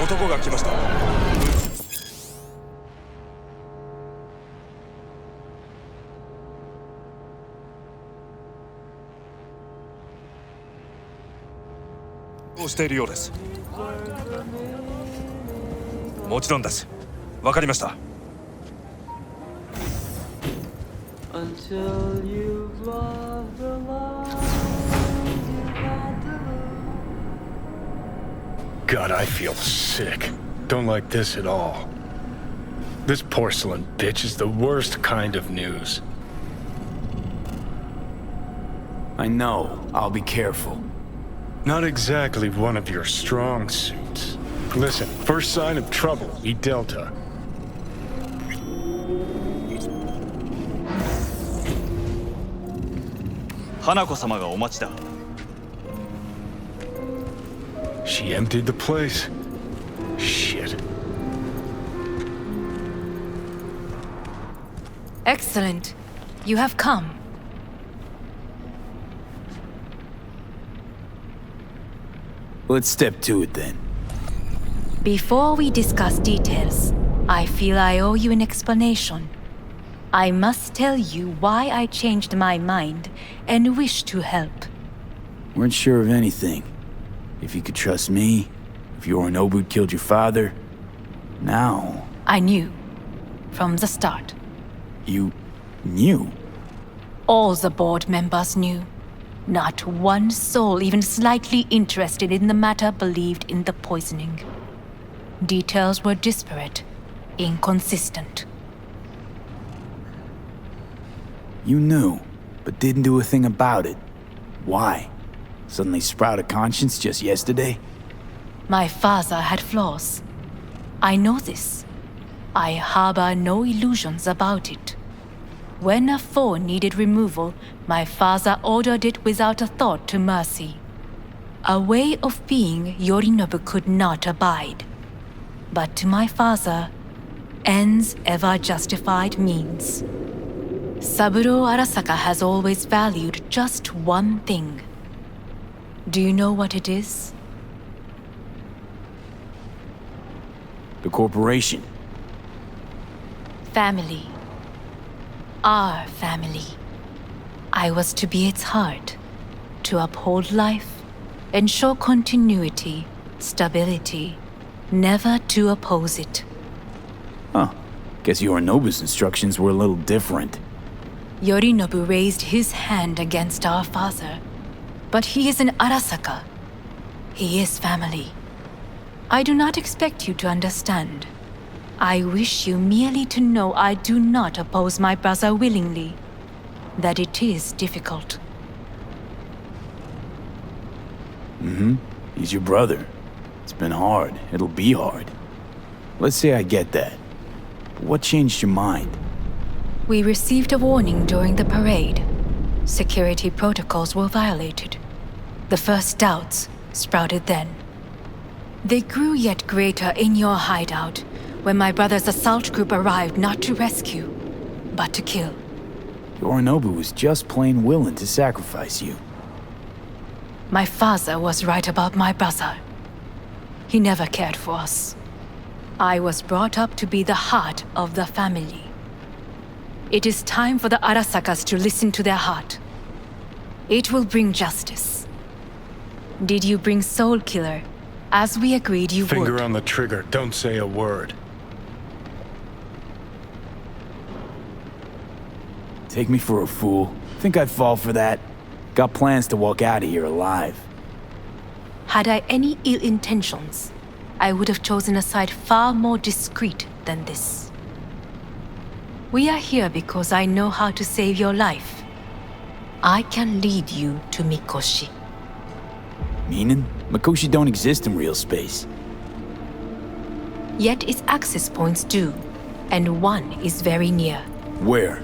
男が来ました。どうしているようです。もちろんです。わかりました。God, I feel sick. Don't like this at all. This porcelain bitch is the worst kind of news. I know. I'll be careful. Not exactly one of your strong suits. Listen, first sign of trouble, eat Delta. Hanako-sama がお待ちだ。She emptied the place. Shit. Excellent. You have come. Let's step to it then. Before we discuss details, I feel I owe you an explanation. I must tell you why I changed my mind and wish to help. Weren't sure of anything. If you could trust me, if Yorinobu killed your father, now... I knew. From the start. You knew? All the board members knew. Not one soul even slightly interested in the matter believed in the poisoning. Details were disparate, inconsistent. You knew, but didn't do a thing about it. Why? Suddenly sprout a conscience just yesterday? My father had flaws. I know this. I harbor no illusions about it. When a foe needed removal, my father ordered it without a thought to mercy. A way of being Yorinobu could not abide. But to my father, ends ever justified means. Saburo Arasaka has always valued just one thing. Do you know what it is? The corporation. Family. Our family. I was to be its heart, to uphold life, ensure continuity, stability, never to oppose it. Huh. Guess Yorinobu's instructions were a little different. Yorinobu raised his hand against our father, but he is an Arasaka. He is family. I do not expect you to understand. I wish you merely to know I do not oppose my brother willingly, that it is difficult. He's your brother. It's been hard. It'll be hard. Let's say I get that. But what changed your mind? We received a warning during the parade. Security protocols were violated. The first doubts sprouted then. They grew yet greater in your hideout when my brother's assault group arrived not to rescue, but to kill. Yorinobu was just plain willing to sacrifice you. My father was right about my brother. He never cared for us. I was brought up to be the heart of the family. It is time for the Arasakas to listen to their heart. It will bring justice. Did you bring Soul Killer, as we agreed you would? Finger on the trigger, don't say a word. Take me for a fool. Think I'd fall for that? Got plans to walk out of here alive. Had I any ill intentions, I would have chosen a side far more discreet than this. We are here because I know how to save your life. I can lead you to Mikoshi. Meaning? Mikoshi don't exist in real space. Yet its access points do, and one is very near. Where?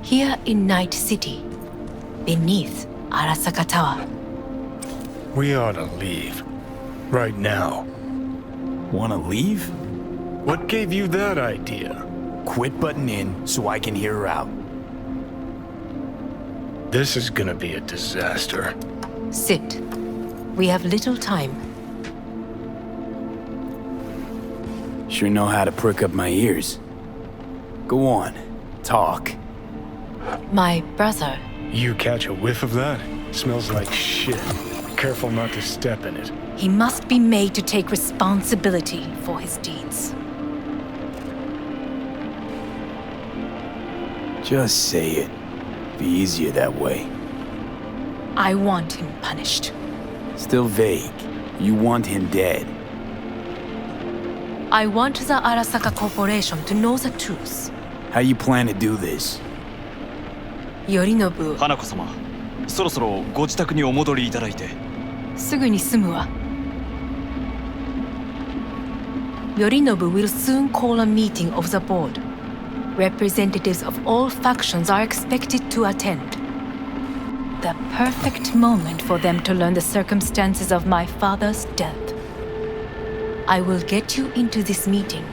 Here in Night City, beneath Arasaka Tower. We ought to leave. Right now. Wanna leave? What gave you that idea? Quit butting in so I can hear her out. This is gonna be a disaster. Sit. We have little time. Sure know how to prick up my ears. Go on, talk. My brother. You catch a whiff of that? Smells like shit. Careful not to step in it. He must be made to take responsibility for his deeds. Just say it. Be easier that way. I want him punished. Still vague. You want him dead. I want the Arasaka Corporation to know the truth. How you plan to do this? Yorinobu, 花子様、そろそろご自宅にお戻りいただいて。すぐに済むわ。Yorinobu will soon call a meeting of the board. Representatives of all factions are expected to attend. The perfect moment for them to learn the circumstances of my father's death. I will get you into this meeting,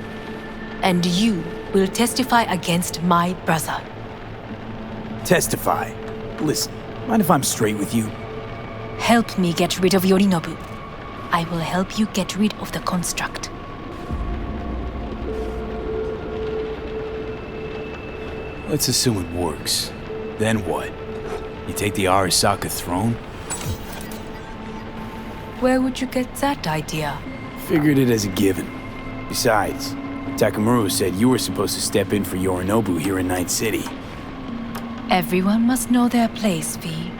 and you will testify against my brother. Testify. Listen, mind if I'm straight with you? Help me get rid of Yorinobu. I will help you get rid of the construct. Let's assume it works. Then what? You take the Arasaka throne? Where would you get that idea? Figured it as a given. Besides, Takamura said you were supposed to step in for Yorinobu here in Night City. Everyone must know their place, V.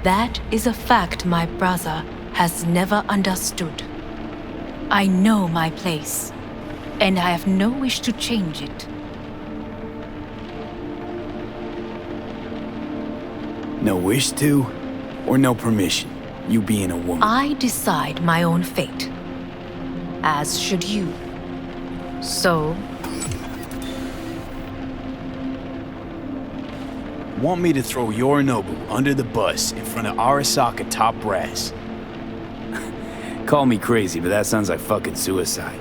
That is a fact my brother has never understood. I know my place, and I have no wish to change it. No wish to? Or no permission? You being a woman? I decide my own fate. As should you. So, Want me to throw Yorinobu under the bus in front of Arasaka top brass? Call me crazy, but that sounds like fucking suicide.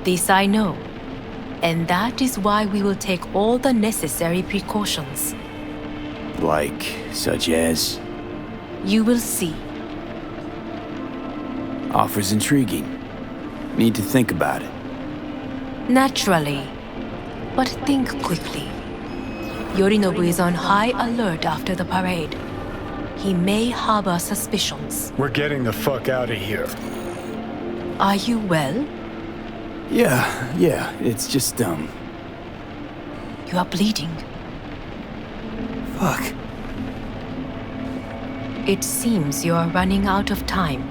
this I know. And that is why we will take all the necessary precautions. Like, such as? You will see. Offers intriguing. Need to think about it. Naturally. But think quickly. Yorinobu is on high alert after the parade. He may harbor suspicions. We're getting the fuck out of here. Are you well? Yeah, it's just, You are bleeding. Fuck. It seems you are running out of time.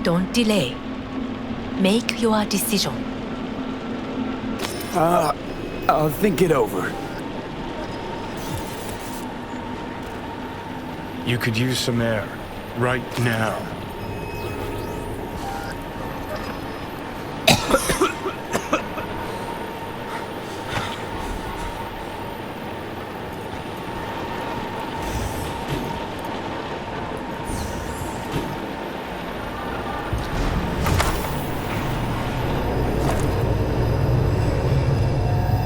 Don't delay. Make your decision. I'll think it over. You could use some air. Right now.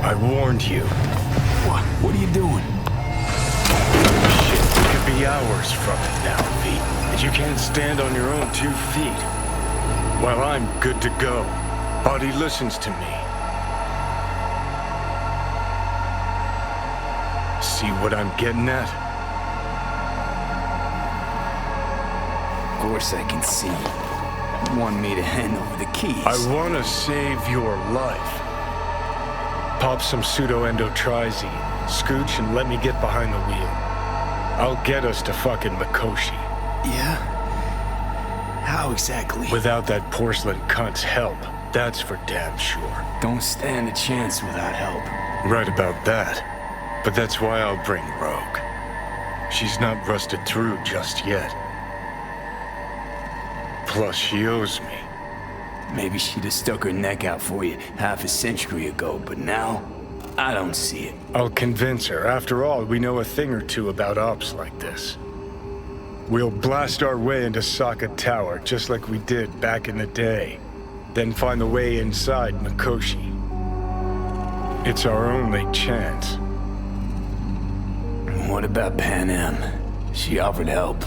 I warned you. What are you doing? Shit, it could be hours from it now, V. And you can't stand on your own 2 feet. Well, I'm good to go. Body listens to me. See what I'm getting at? Of course I can see. You want me to hand over the keys. I want to save your life. Pop some pseudo-endotrizine, scooch, and let me get behind the wheel. I'll get us to fucking Mikoshi. Yeah? How exactly? Without that porcelain cunt's help, that's for damn sure. Don't stand a chance without help. Right about that. But that's why I'll bring Rogue. She's not rusted through just yet. Plus, she owes me. Maybe she'd have stuck her neck out for you half a century ago, but now, I don't see it. I'll convince her. After all, we know a thing or two about ops like this. We'll blast our way into Sokka Tower, just like we did back in the day. Then find the way inside Mikoshi. It's our only chance. What about Panam? She offered help.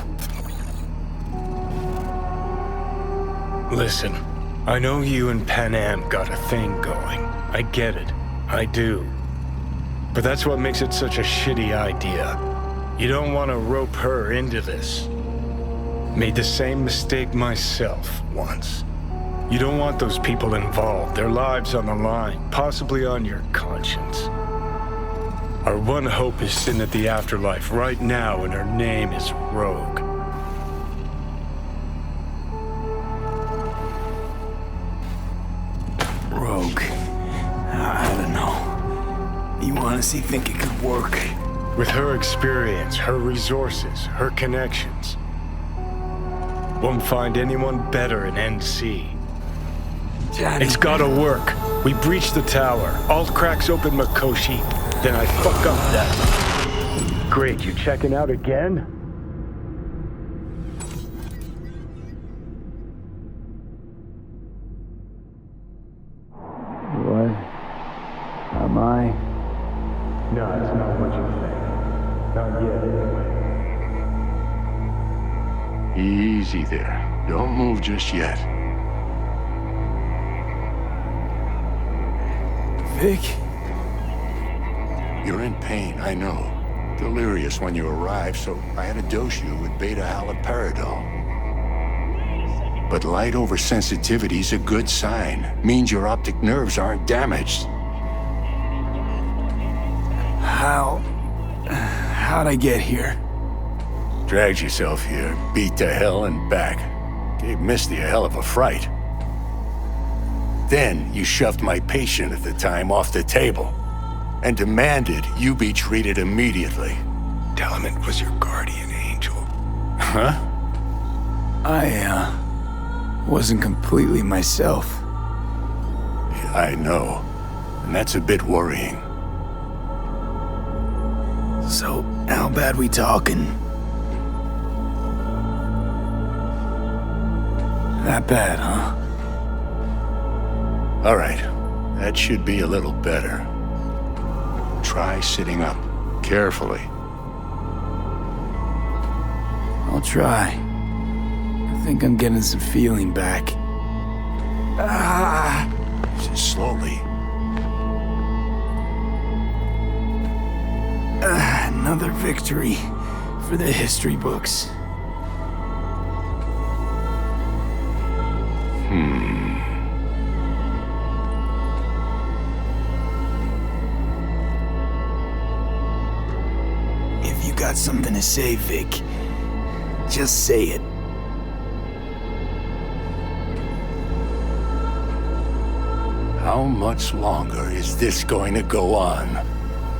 Listen, I know you and Panam got a thing going. I get it. I do. But that's what makes it such a shitty idea. You don't want to rope her into this. Made the same mistake myself once. You don't want those people involved, their lives on the line, possibly on your conscience. Our one hope is sin at the afterlife right now, and her name is Rogue. Rogue. I don't know. You honestly think it could work? With her experience, her resources, her connections. Won't find anyone better in NC. Johnny. It's gotta work. We breach the tower. Alt cracks open Makoshi. Then I fuck up that. Great, you checking out again? What? Am I? No, it's not what you think. Not yet, anyway. Easy there. Don't move just yet. Vic? You're in pain, I know. Delirious when you arrived, so I had to dose you with beta-haloperidol. But light oversensitivity's a good sign. Means your optic nerves aren't damaged. How'd I get here? Dragged yourself here, beat to hell and back. Gave Misty a hell of a fright. Then you shoved my patient at the time off the table and demanded you be treated immediately. Tell him it was your guardian angel. Huh? I wasn't completely myself. Yeah, I know. And that's a bit worrying. So, how bad we talking? That bad, huh? All right. That should be a little better. Try sitting up. Carefully. I'll try. I think I'm getting some feeling back. Just slowly. Another victory for the history books. If you got something to say, Vic, just say it. How much longer is this going to go on?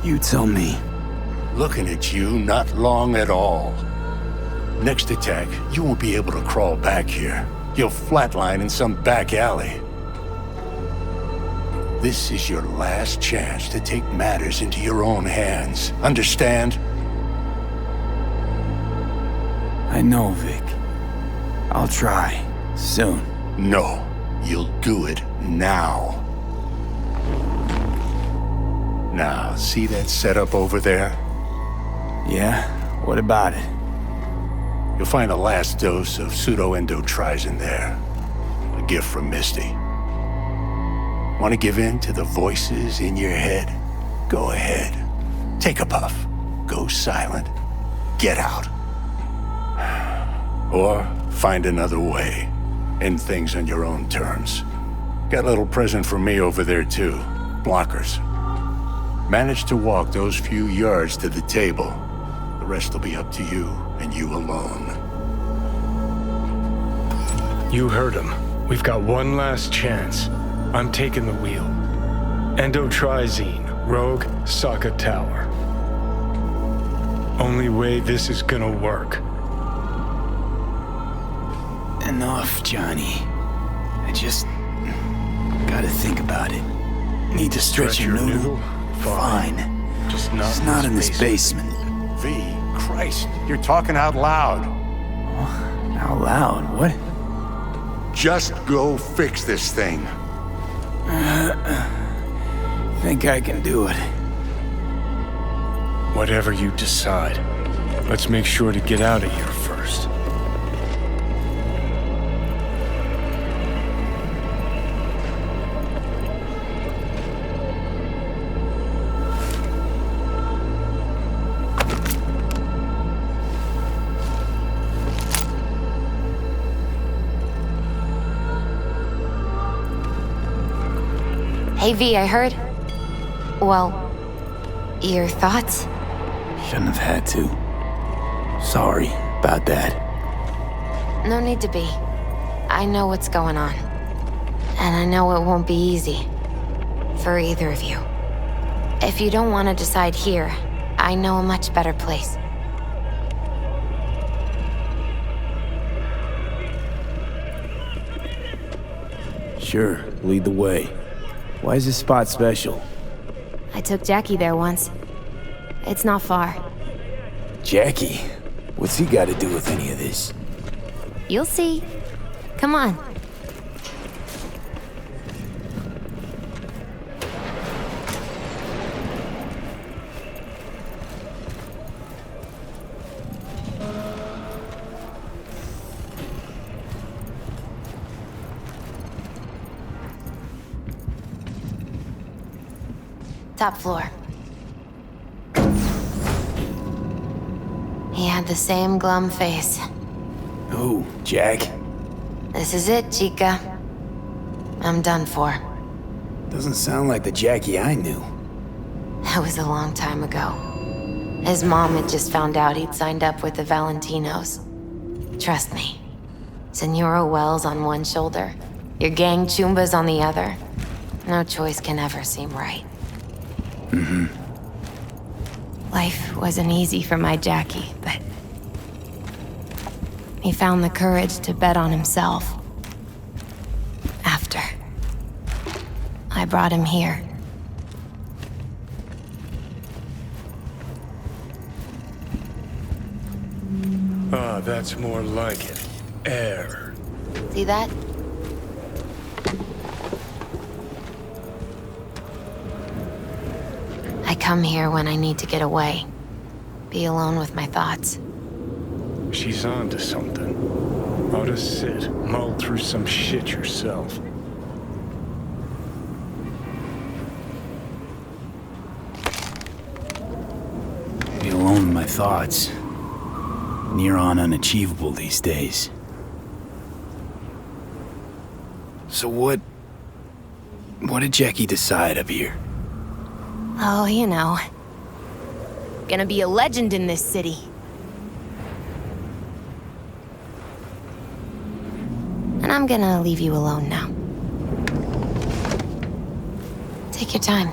You tell me. Looking at you, not long at all. Next attack, you won't be able to crawl back here. You'll flatline in some back alley. This is your last chance to take matters into your own hands. Understand? I know, Vic. I'll try. Soon. No, you'll do it now. Now, see that setup over there? Yeah? What about it? You'll find a last dose of pseudo-endotrizin there. A gift from Misty. Want to give in to the voices in your head? Go ahead. Take a puff. Go silent. Get out. Or find another way. End things on your own terms. Got a little present for me over there too. Blockers. Manage to walk those few yards to the table. The rest will be up to you and you alone. You heard him. We've got one last chance. I'm taking the wheel. Endotrizine, Rogue, Sokka Tower. Only way this is gonna work. Enough, Johnny. I just gotta think about it. Need to stretch your noodle? Fine. Just It's not in this basement. V, Christ, you're talking out loud. Out loud? What? Just go fix this thing. Think I can do it. Whatever you decide. Let's make sure to get out of here first. Hey V, I heard... Well... Your thoughts? Shouldn't have had to. Sorry about that. No need to be. I know what's going on. And I know it won't be easy. For either of you. If you don't want to decide here, I know a much better place. Sure, lead the way. Why is this spot special? I took Jackie there once. It's not far. Jackie? What's he got to do with any of this? You'll see. Come on. Top floor. He had the same glum face. Who, Jack? This is it, chica. I'm done for. Doesn't sound like the Jackie I knew. That was a long time ago. His mom had just found out he'd signed up with the Valentinos. Trust me. Senora Wells on one shoulder, your gang Chumbas on the other. No choice can ever seem right. Life wasn't easy for my Jackie, but he found the courage to bet on himself. After I brought him here. Ah, that's more like it. Air. See that? I come here when I need to get away. Be alone with my thoughts. She's onto something. Ought to sit, mull through some shit yourself. Be alone with my thoughts. Near on unachievable these days. So what did Jackie decide up here? Oh, you know. Gonna be a legend in this city. And I'm gonna leave you alone now. Take your time.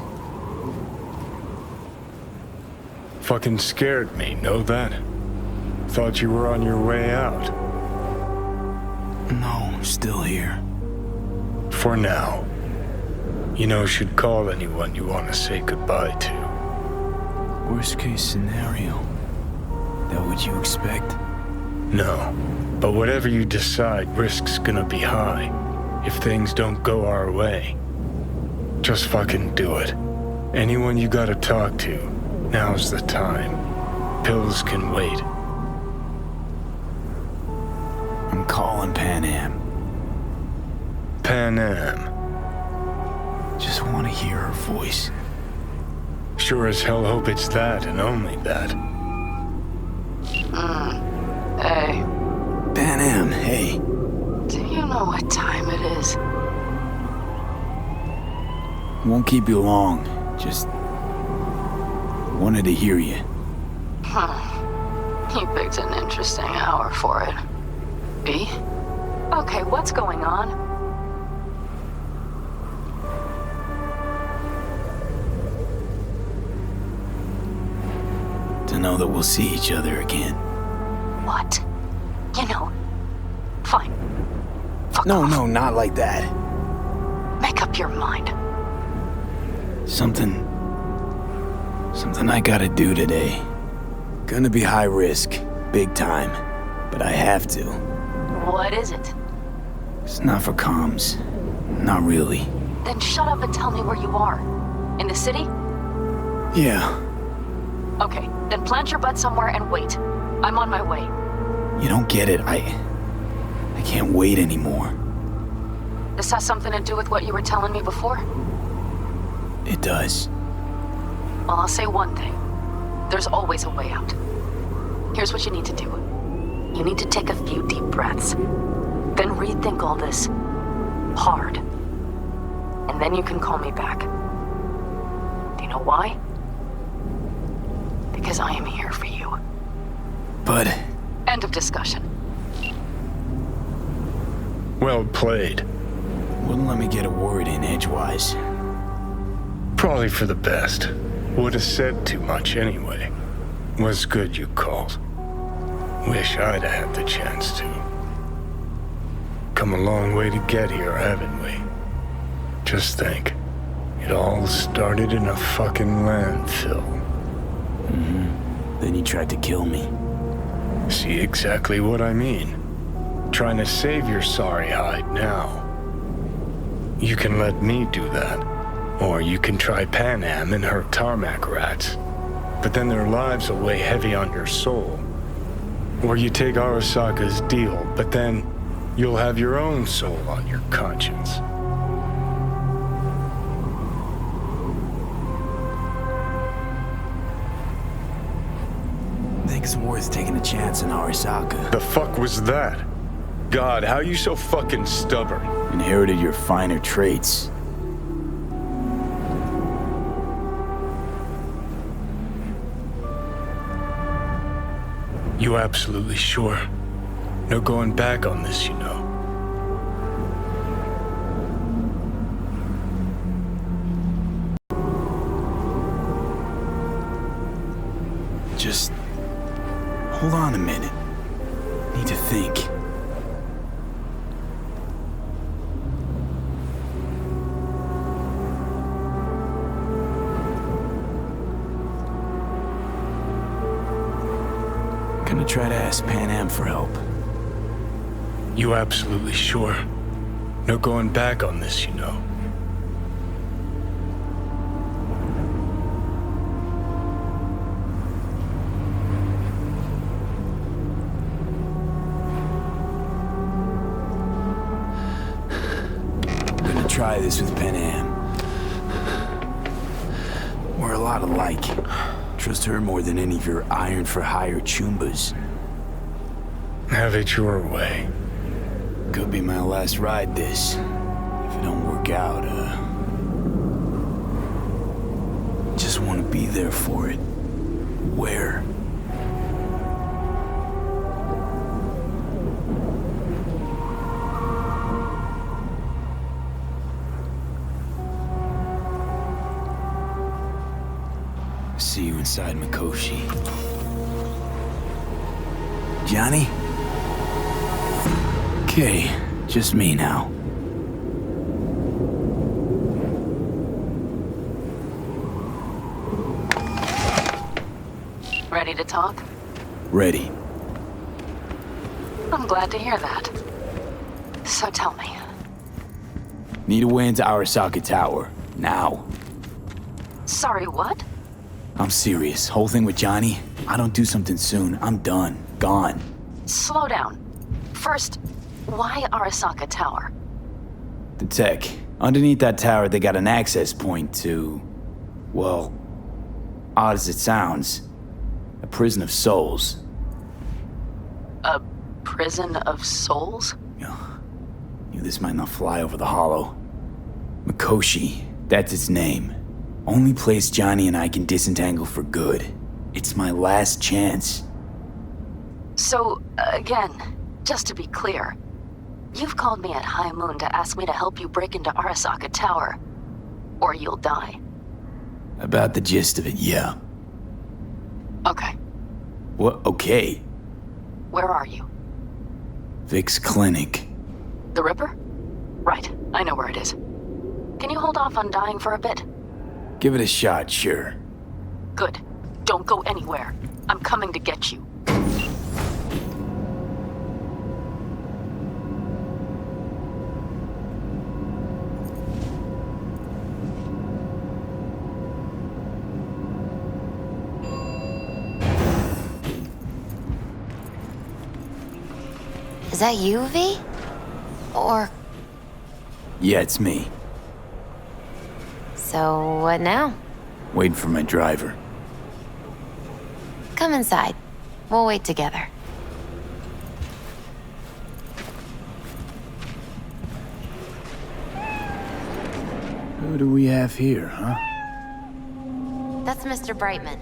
Fucking scared me, know that? Thought you were on your way out. No, still here. For now. You know, should call anyone you want to say goodbye to. Worst case scenario. That what you expect? No. But whatever you decide, risk's gonna be high. If things don't go our way. Just fucking do it. Anyone you gotta talk to, now's the time. Pills can wait. I'm calling Panam. Panam. Just want to hear her voice. Sure as hell hope it's that and only that. Hey, Panam, hey. do you know what time it is? Won't keep you long. Just wanted to hear you. You picked an interesting hour for it. B? Okay, what's going on? To know that we'll see each other again. What? You know, fine. Fuck No, off. no, not like that. Make up your mind. Something I gotta do today. Gonna be high risk, big time, but I have to. What is it? It's not for comms. Not really. Then shut up and tell me where you are. In the city? Yeah, Okay, then plant your butt somewhere and wait. I'm on my way. you don't get it. I can't wait anymore. This has something to do with what you were telling me before? It does. Well, I'll say one thing. There's always a way out. Here's what you need to do. You need to take a few deep breaths. Then rethink all this. Hard. and then you can call me back. Do you know why? Because I am here for you. But... End of discussion. Well played. wouldn't let me get a word in edgewise. Probably for the best. Would have said too much anyway. Was good you called. Wish I'd have had the chance to. Come a long way to get here, haven't we? Just think. It all started in a fucking landfill. Mm-hmm. Then you tried to kill me. See exactly what I mean. Trying to save your sorry hide now. You can let me do that. Or you can try Panam and her tarmac rats. But then their lives will weigh heavy on your soul. Or you take Arasaka's deal, but then you'll have your own soul on your conscience. Think it's worth taking a chance on Arasaka. The fuck was that? God, how you so fucking stubborn? Inherited your finer traits. You absolutely sure? No going back on this, you know. Just hold on a minute. Need to think. Gonna try to ask Panam for help. You absolutely sure? No going back on this, you know. Gonna try this with Panam. We're a lot alike. Trust her more than any of your iron-for-hire chumbas. Have it your way. Could be my last ride, this. If it don't work out, just want to be there for it. Where? See you inside Mikoshi. Johnny? Okay, just me now. Ready to talk? Ready. I'm glad to hear that. So tell me. Need a way into Arasaka Tower. Now. Sorry, what? I'm serious. Whole thing with Johnny, I don't do something soon, I'm done. Gone. Slow down. First, why Arasaka Tower? The tech. Underneath that tower, they got an access point to... well, odd as it sounds, a prison of souls. A prison of souls? Knew this might not fly over the hollow. Mikoshi, that's its name. Only place Johnny and I can disentangle for good. It's my last chance. So, again, just to be clear, you've called me at high moon to ask me to help you break into Arasaka Tower, or you'll die. About the gist of it, yeah. Okay. What? Okay. Where are you? Vic's clinic. The Ripper? Right, I know where it is. Can you hold off on dying for a bit? Give it a shot, sure. Good. Don't go anywhere. I'm coming to get you. Is that you, V? Or... Yeah, it's me. So, what now? Waiting for my driver. Come inside. We'll wait together. Who do we have here, huh? That's Mr. Brightman.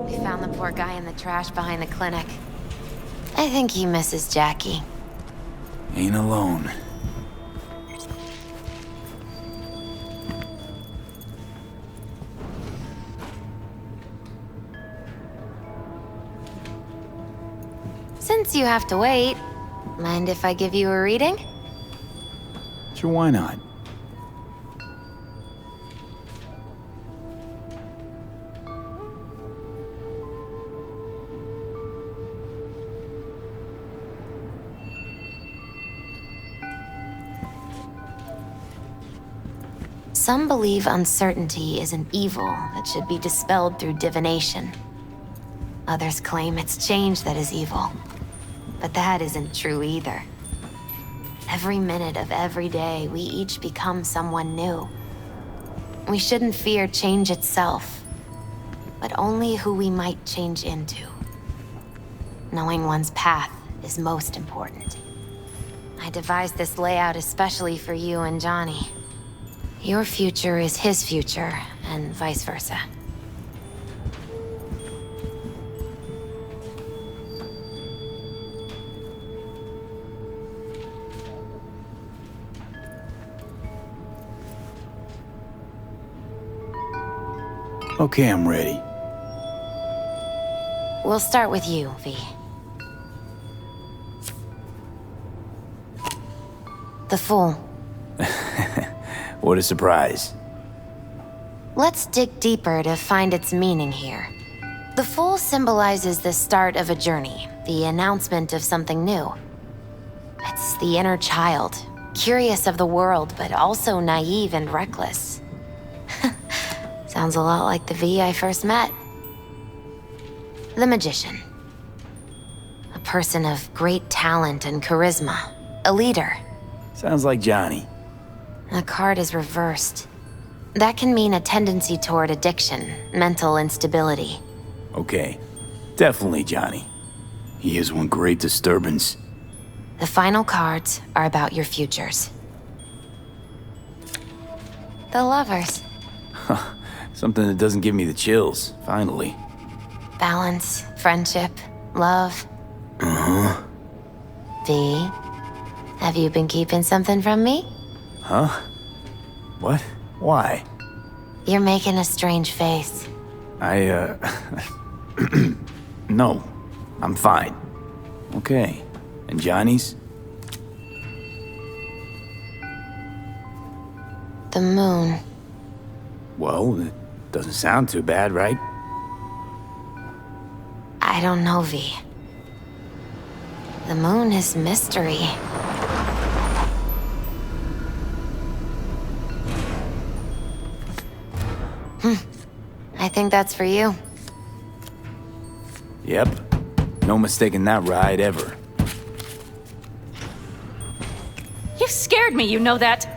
We found the poor guy in the trash behind the clinic. I think he misses Jackie. Ain't alone. Since you have to wait, mind if I give you a reading? Sure, why not? Some believe uncertainty is an evil that should be dispelled through divination. Others claim it's change that is evil. But that isn't true either. Every minute of every day, we each become someone new. We shouldn't fear change itself, but only who we might change into. Knowing one's path is most important. I devised this layout especially for you and Johnny. Your future is his future, and vice versa. Okay, I'm ready. We'll start with you, V. The Fool. What a surprise. Let's dig deeper to find its meaning here. The Fool symbolizes the start of a journey, the announcement of something new. It's the inner child, curious of the world, but also naive and reckless. Sounds a lot like the V I first met. The Magician. A person of great talent and charisma. A leader. Sounds like Johnny. The card is reversed. That can mean a tendency toward addiction, mental instability. Okay, definitely Johnny. He is one great disturbance. The final cards are about your futures. The Lovers. Something that doesn't give me the chills, finally. Balance, friendship, love. Uh-huh. V, have you been keeping something from me? Huh? What? Why? You're making a strange face. No, I'm fine. Okay. And Johnny's? The moon. Well, it doesn't sound too bad, right? I don't know, V. The moon is mystery. I think that's for you. Yep. No mistaking that ride ever. You scared me, you know that.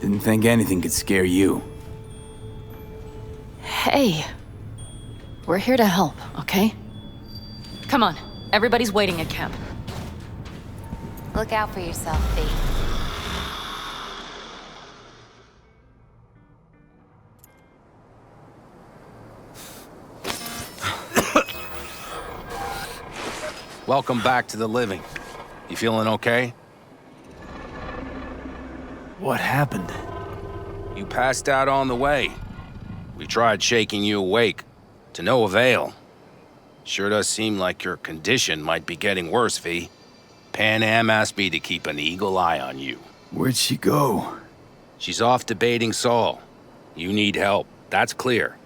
Didn't think anything could scare you. Hey. We're here to help, okay? Come on, everybody's waiting at camp. Look out for yourself, V. Welcome back to the living. You feeling okay? What happened? You passed out on the way. We tried shaking you awake. To no avail. Sure does seem like your condition might be getting worse, V. Panam asked me to keep an eagle eye on you. Where'd she go? She's off debating Saul. You need help, that's clear.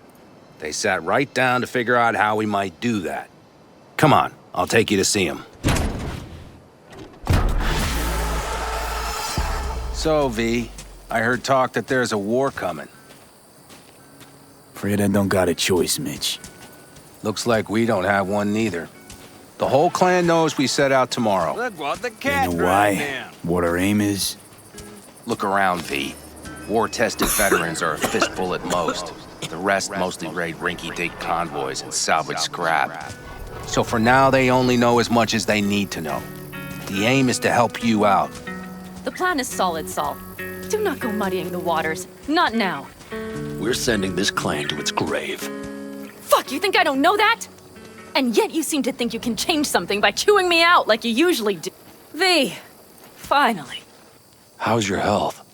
They sat right down to figure out how we might do that. Come on, I'll take you to see him. So, V, I heard talk that there's a war coming. Afraid I don't got a choice, Mitch. Looks like we don't have one neither. The whole clan knows we set out tomorrow. Look what the You cat know dragged why? in. What our aim is? Look around, V. War-tested veterans are a fistful at most. The rest mostly raid rinky-dink convoys and salvage scrap. So for now, they only know as much as they need to know. The aim is to help you out. The plan is solid, Saul. Do not go muddying the waters. Not now. We're sending this clan to its grave. Fuck, you think I don't know that? And yet you seem to think you can change something by chewing me out like you usually do. V, finally. How's your health?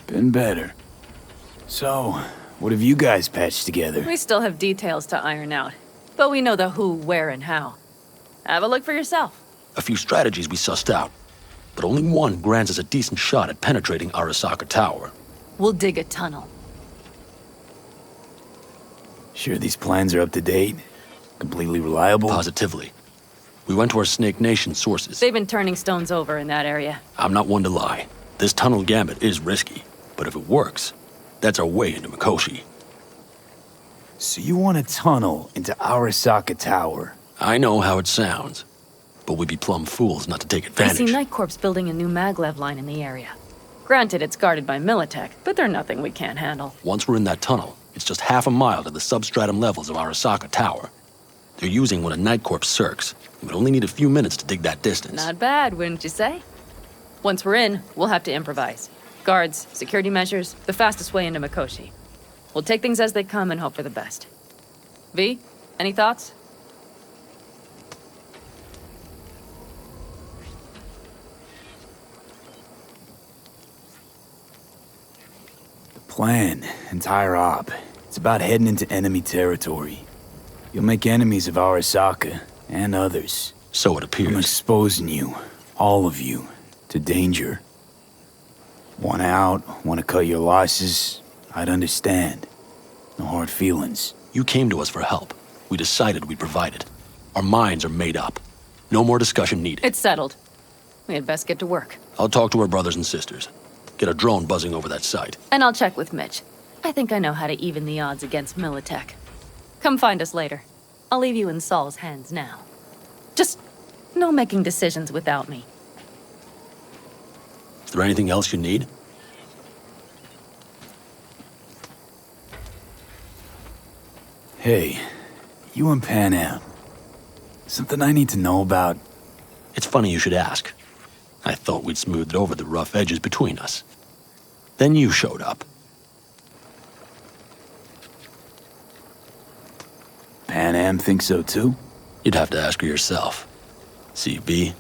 Been better. So, what have you guys patched together? We still have details to iron out, but we know the who, where, and how. Have a look for yourself. A few strategies we sussed out, but only one grants us a decent shot at penetrating Arasaka Tower. We'll dig a tunnel. Sure these plans are up to date? Completely reliable? Positively. We went to our Snake Nation sources. They've been turning stones over in that area. I'm not one to lie. This tunnel gambit is risky, but if it works, that's our way into Mikoshi. So you want a tunnel into Arasaka Tower? I know how it sounds, but we'd be plumb fools not to take I advantage. see Night Corp's building a new maglev line in the area. Granted, it's guarded by Militech, but they're nothing we can't handle. Once we're in that tunnel, it's just half a mile to the substratum levels of Arasaka Tower. They're using one of Night Corp's circs. We'd only need a few minutes to dig that distance. Not bad, wouldn't you say? Once we're in, we'll have to improvise. Guards, security measures, the fastest way into Mikoshi. We'll take things as they come and hope for the best. V, any thoughts? Plan, entire op. It's about heading into enemy territory. You'll make enemies of Arasaka, and others. So it I'm appears. exposing you, all of you, to danger. Want out, want to cut your losses, I'd understand. No hard feelings. You came to us for help. We decided we'd provide it. Our minds are made up. No more discussion needed. It's settled. We had best get to work. I'll talk to our brothers and sisters. Get a drone buzzing over that site. And I'll check with Mitch. I think I know how to even the odds against Militech. Come find us later. I'll leave you in Saul's hands now. Just no making decisions without me. Is there anything else you need? Hey, you and Panam. Something I need to know about? It's funny you should ask. I thought we'd smoothed over the rough edges between us. Then you showed up. Panam thinks so too? You'd have to ask her yourself. See, B,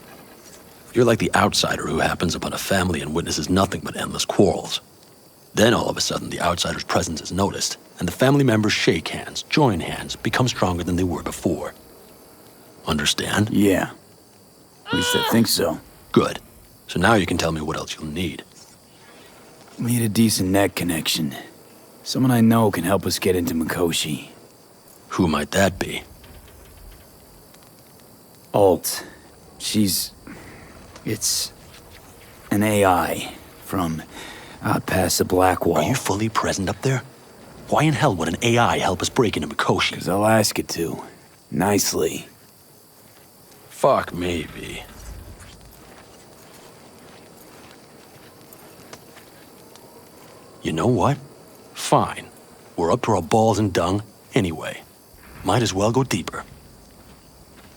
you're like the outsider who happens upon a family and witnesses nothing but endless quarrels. Then all of a sudden the outsider's presence is noticed, and the family members shake hands, join hands, become stronger than they were before. Understand? Yeah. At least I think so. Good. So now you can tell me what else you'll need. Need a decent net connection. Someone I know can help us get into Mikoshi. Who might that be? Alt. It's an AI from out past the Black Wall. Are you fully present up there? Why in hell would an AI help us break into Mikoshi? 'Cause I'll ask it to. Nicely. Fuck me, B. You know what? Fine. We're up to our balls in dung anyway. Might as well go deeper.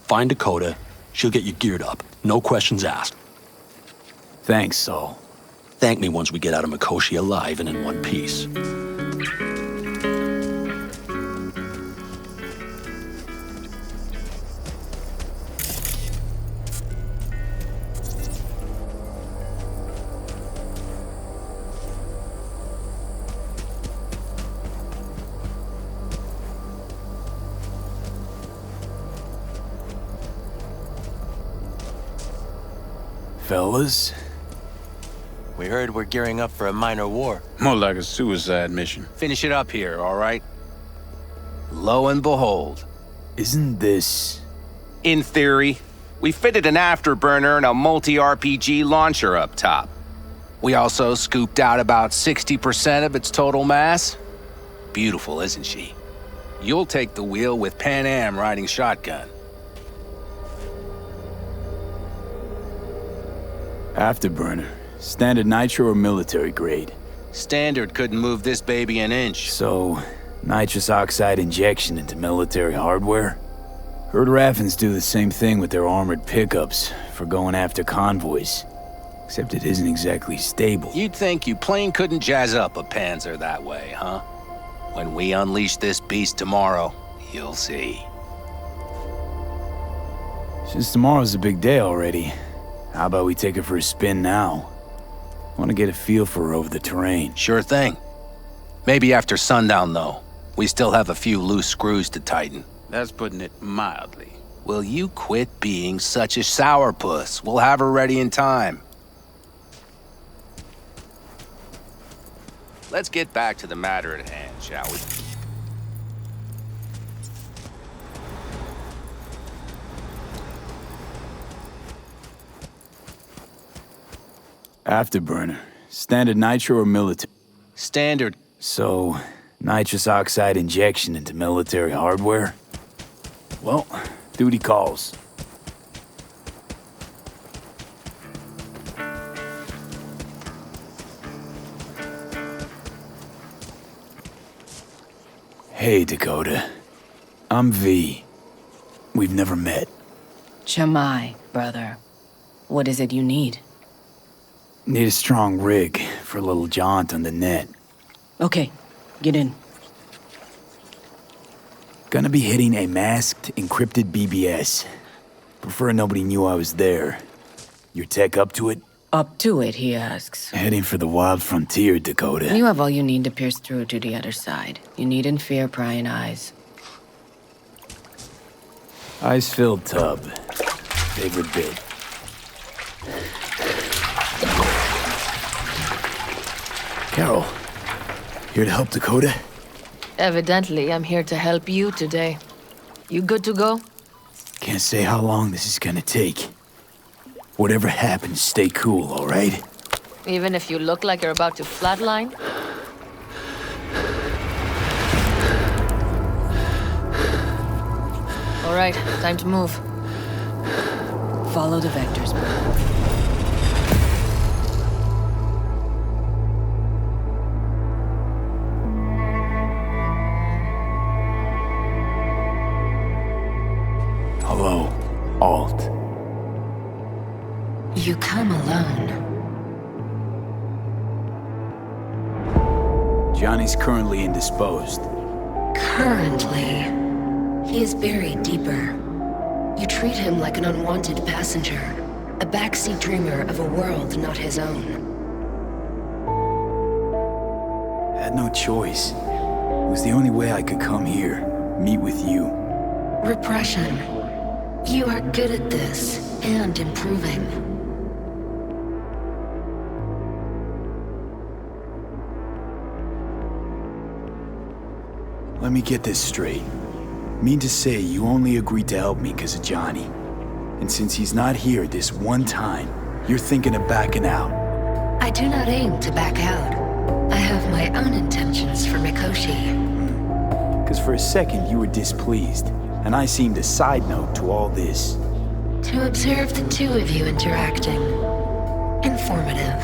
Find Dakota. She'll get you geared up. No questions asked. Thanks, Saul. Thank me once we get out of Mikoshi alive and in one piece. Fellas, We heard we're gearing up for a minor war. More like a suicide mission. Finish it up here, all right? Lo and behold. isn't this... In theory, we fitted an afterburner and a multi-RPG launcher up top. We also scooped out about 60% of its total mass. Beautiful, isn't she? You'll take the wheel with Panam riding shotgun. Afterburner. Standard nitro or military grade? Standard couldn't move this baby an inch. So, nitrous oxide injection into military hardware? Heard Raffens do the same thing with their armored pickups for going after convoys. Except it isn't exactly stable. You'd think you plain couldn't jazz up a Panzer that way, huh? When we unleash this beast tomorrow, you'll see. Since tomorrow's a big day already, how about we take her for a spin now? Want to get a feel for her over the terrain. Sure thing. Maybe after sundown, though. We still have a few loose screws to tighten. That's putting it mildly. Will you quit being such a sourpuss? We'll have her ready in time. Let's get back to the matter at hand, shall we? Afterburner. Standard nitro or military? Standard. So, nitrous oxide injection into military hardware? Well, duty calls. Hey, Dakota. I'm V. We've never met. Chamai, brother. What is it you need? Need a strong rig for a little jaunt on the net. Okay, get in. Gonna be hitting a masked, encrypted BBS. Prefer nobody knew I was there. Your tech up to it? Up to it, he asks. Heading for the wild frontier, Dakota. You have all you need to pierce through to the other side. You needn't fear prying eyes. Ice-filled tub. Favorite bit. Carol, here to help Dakota? Evidently, I'm here to help you today. You good to go? Can't say how long this is gonna take. Whatever happens, stay cool, all right? Even if you look like you're about to flatline? All right, time to move. Follow the vectors, bro. Hello, Alt. You come alone. Johnny's currently indisposed. Currently, he is buried deeper. You treat him like an unwanted passenger, a backseat dreamer of a world not his own. Had no choice. It was the only way I could come here, meet with you. Repression. You are good at this, and improving. Let me get this straight. Mean to say you only agreed to help me because of Johnny. And since he's not here this one time, you're thinking of backing out. I do not aim to back out. I have my own intentions for Mikoshi. Because for a second you were displeased, and I seemed a side note to all this. To observe the two of you interacting. Informative.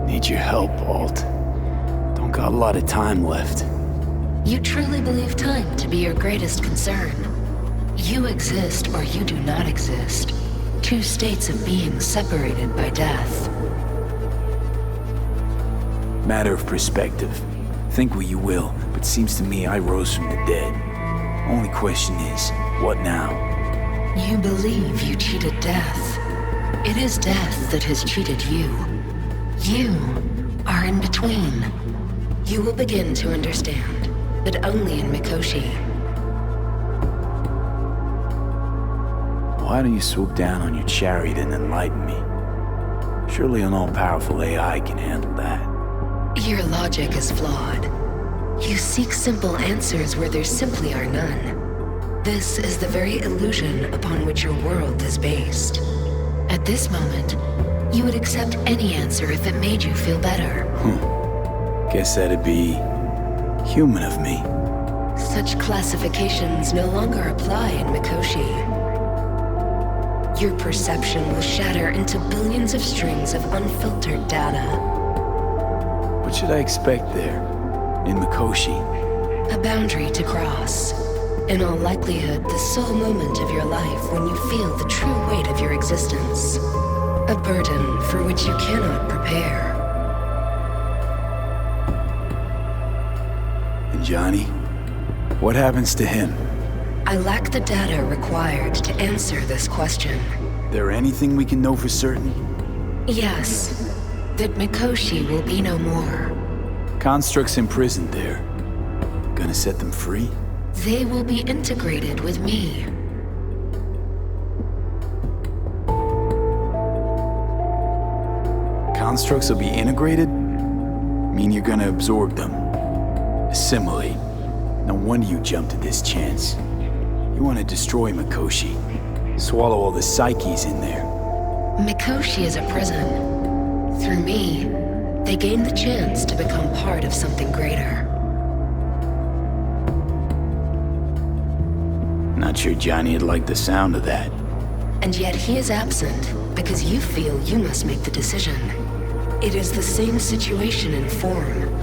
Need your help, Alt. Don't got a lot of time left. You truly believe time to be your greatest concern. You exist or you do not exist. Two states of being separated by death. Matter of perspective. Think what you will, but seems to me I rose from the dead. Only question is, what now? You believe you cheated death. It is death that has cheated you. You are in between. You will begin to understand, but only in Mikoshi. Why don't you swoop down on your chariot and enlighten me? Surely an all-powerful AI can handle that. Your logic is flawed. You seek simple answers where there simply are none. This is the very illusion upon which your world is based. At this moment, you would accept any answer if it made you feel better. Guess that'd be human of me. Such classifications no longer apply in Mikoshi. Your perception will shatter into billions of strings of unfiltered data. What should I expect there, in Mikoshi? A boundary to cross. in all likelihood, the sole moment of your life when you feel the true weight of your existence. A burden for which you cannot prepare. And Johnny? What happens to him? I lack the data required to answer this question. There anything we can know for certain? Yes, that Mikoshi will be no more. Constructs imprisoned there. Gonna set them free? They will be integrated with me. Constructs will be integrated? Mean you're gonna absorb them. Assimilate. No wonder you jumped at this chance. You want to destroy Mikoshi. Swallow all the psyches in there. Mikoshi is a prison. Through me, they gain the chance to become part of something greater. Not sure Johnny'd like the sound of that. And yet he is absent because you feel you must make the decision. It is the same situation in form.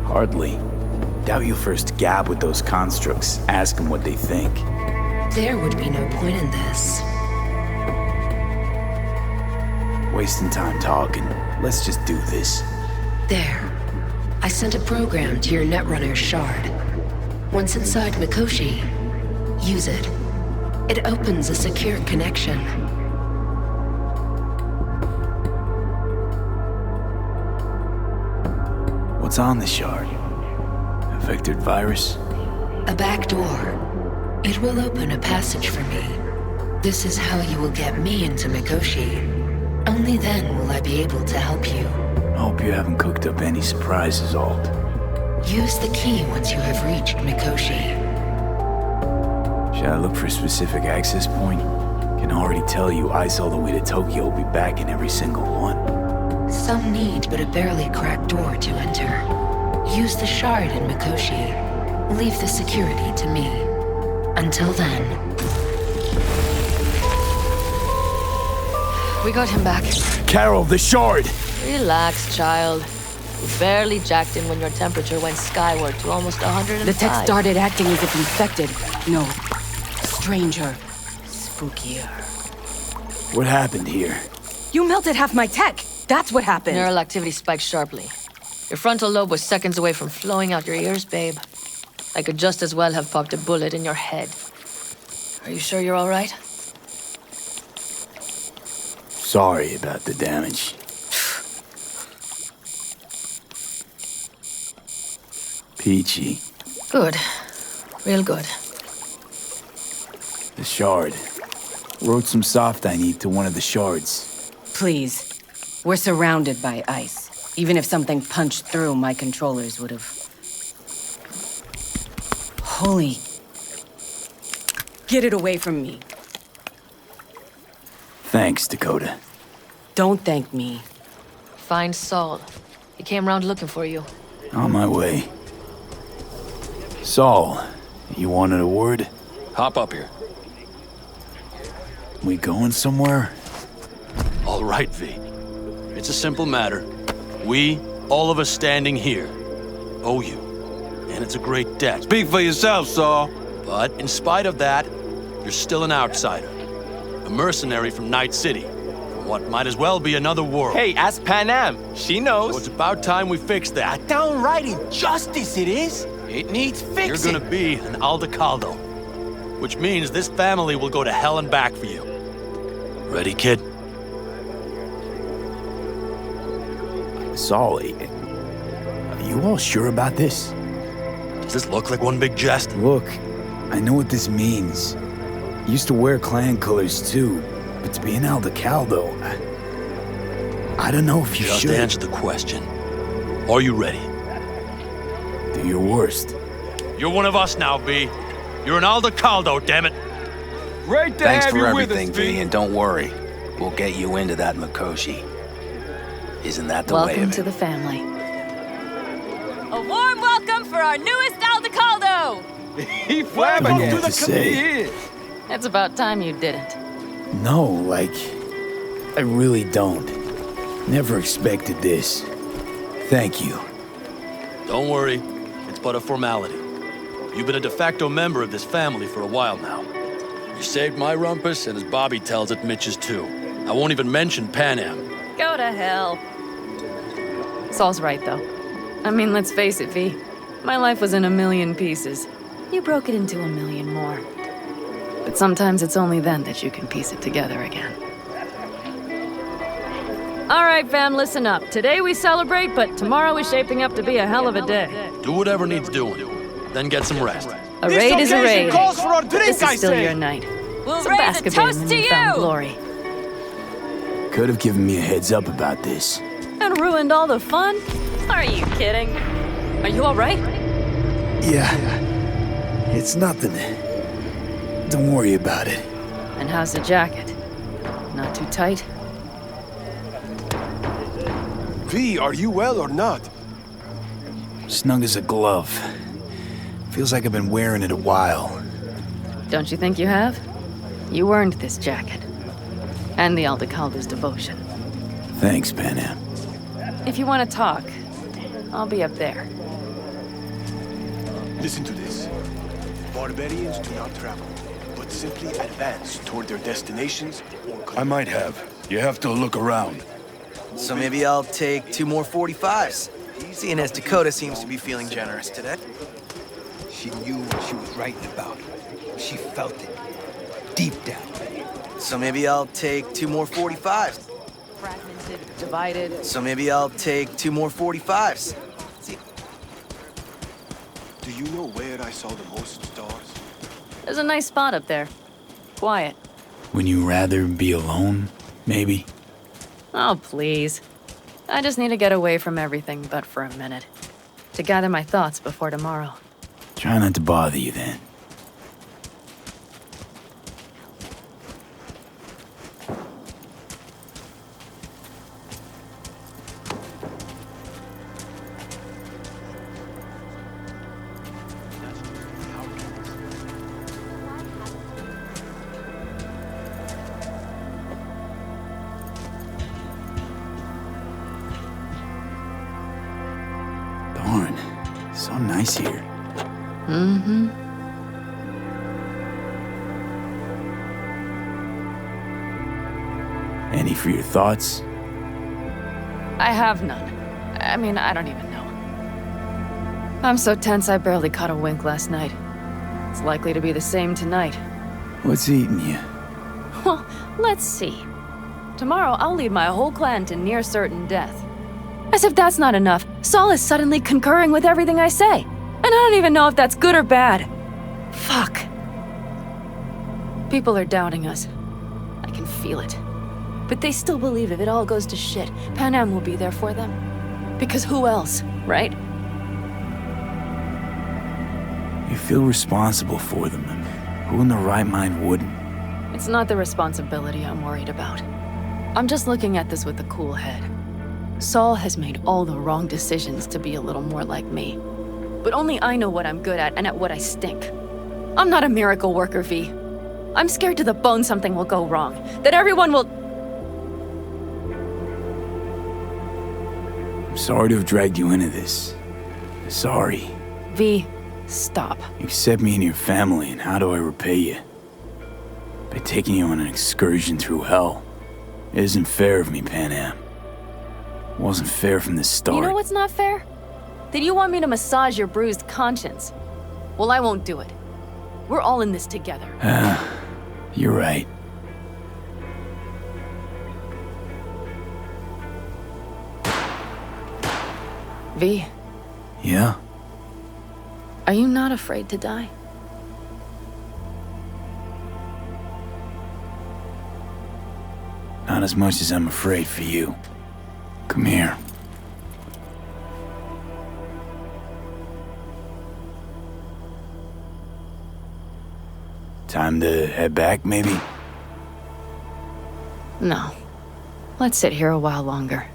Hardly. Doubt you'll first gab with those constructs, ask them what they think. There would be no point in this. Wasting time talking. Let's just do this. There. I sent a program to your Netrunner's shard. Once inside Mikoshi, use it. It opens a secure connection. What's on the shard? A vectored virus? A back door. It will open a passage for me. This is how you will get me into Mikoshi. Only then will I be able to help you. I hope you haven't cooked up any surprises, Alt. Use the key once you have reached Mikoshi. Should I look for a specific access point? Can already tell you ice all the way to Tokyo will be back in every single one. Some need but a barely cracked door to enter. Use the shard in Mikoshi. Leave the security to me. Until then. We got him back. Carol, the shard! Relax, child. You barely jacked in when your temperature went skyward to almost 105. The tech started acting as if infected. No. Stranger. Spookier. What happened here? You melted half my tech! That's what happened! Neural activity spiked sharply. Your frontal lobe was seconds away from flowing out your ears, babe. I could just as well have popped a bullet in your head. Are you sure you're all right? Sorry about the damage. Peachy. Good. Real good. The shard. Wrote some soft I need to one of the shards. Please. We're surrounded by ice. Even if something punched through, my controllers would have... Holy... Get it away from me. Thanks, Dakota. Don't thank me. Find Saul. He came round looking for you. On my way. Saul, you wanted a word? Hop up here. We going somewhere? All right, V. It's a simple matter. We, all of us standing here, owe you. And it's a great debt. Speak for yourself, Saul. But in spite of that, you're still an outsider. A mercenary from Night City. From what might as well be another world. Hey, ask Panam. She knows. So it's about time we fix that. Downright injustice it is. It needs fixing. You're gonna be an Aldecaldo. Which means this family will go to hell and back for you. Ready, kid? Saul, are you all sure about this? Does this look like one big jest? Look, I know what this means. Used to wear clan colors too, but to be an Aldecaldo, I don't know if you should. Just answer the question. Are you ready? Do your worst. You're one of us now, B. You're an Aldecaldo, damn it. Great to Thanks have for you with everything, us, V, and don't worry. We'll get you into that Mikoshi. Isn't that the way Welcome of it? to the family. A warm welcome for our newest Aldecaldo! He I flabbergasted have to say. It's about time you didn't. No, like, I really don't. Never expected this. Thank you. Don't worry. It's but a formality. You've been a de facto member of this family for a while now. You saved my rumpus, and as Bobby tells it, Mitch's too. I won't even mention Panam. Go to hell. Saul's right, though. I mean, let's face it, V. My life was in a million pieces. You broke it into a million more. But sometimes it's only then that you can piece it together again. All right, fam, listen up. Today we celebrate, but tomorrow is shaping up to be a hell of a day. Do whatever needs doing, then get some rest. A raid is a raid. Calls for a drink, This I is still say. your night. We'll Some raise a basket toast in to the newfound you! glory. Could have given me a heads up about this. And ruined all the fun? Are you kidding? Are you all right? Yeah. It's nothing. Don't worry about it. And how's the jacket? Not too tight? V, are you well or not? Snug as a glove. Feels like I've been wearing it a while. Don't you think you have? You earned this jacket. And the Aldecaldo's devotion. Thanks, Panam. If you want to talk, I'll be up there. Listen to this. Barbarians do not travel, but simply advance toward their destinations or... I might have. You have to look around. So maybe I'll take 2 more 45s. Seeing as Dakota seems to be feeling generous today. She knew what she was writing about. She felt it. Deep down. So maybe I'll take 2 more 45s. Fragmented, divided. So maybe I'll take 2 more 45s. See. Do you know where I saw the most stars? There's a nice spot up there. Quiet. When you rather be alone, maybe? Oh, please. I just need to get away from everything but for a minute. To gather my thoughts before tomorrow. Try not to bother you then. Darn, so nice here. Mm-hmm. Any for your thoughts? I have none. I mean, I don't even know. I'm so tense I barely caught a wink last night. It's likely to be the same tonight. What's eating you? Well, let's see. Tomorrow I'll lead my whole clan to near certain death. As if that's not enough, Saul is suddenly concurring with everything I say. And I don't even know if that's good or bad. Fuck. People are doubting us. I can feel it. But they still believe if it all goes to shit, Panam will be there for them. Because who else, right? You feel responsible for them. Who in their right mind wouldn't? It's not the responsibility I'm worried about. I'm just looking at this with a cool head. Saul has made all the wrong decisions to be a little more like me. But only I know what I'm good at and at what I stink. I'm not a miracle worker, V. I'm scared to the bone something will go wrong. That everyone will... I'm sorry to have dragged you into this. Sorry. V, stop. You accept me in your family, and how do I repay you? By taking you on an excursion through hell. It isn't fair of me, Panam. It wasn't fair from the start. You know what's not fair? That you want me to massage your bruised conscience. Well, I won't do it. We're all in this together. You're right. V, Yeah? are you not afraid to die? Not as much as I'm afraid for you. Come here. Time to head back, maybe? No. Let's sit here a while longer.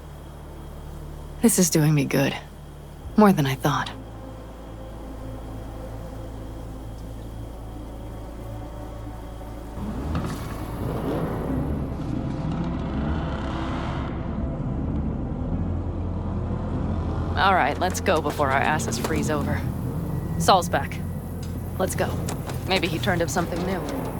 This is doing me good. More than I thought. All right, let's go before our asses freeze over. Saul's back. Let's go. Maybe he turned up something new.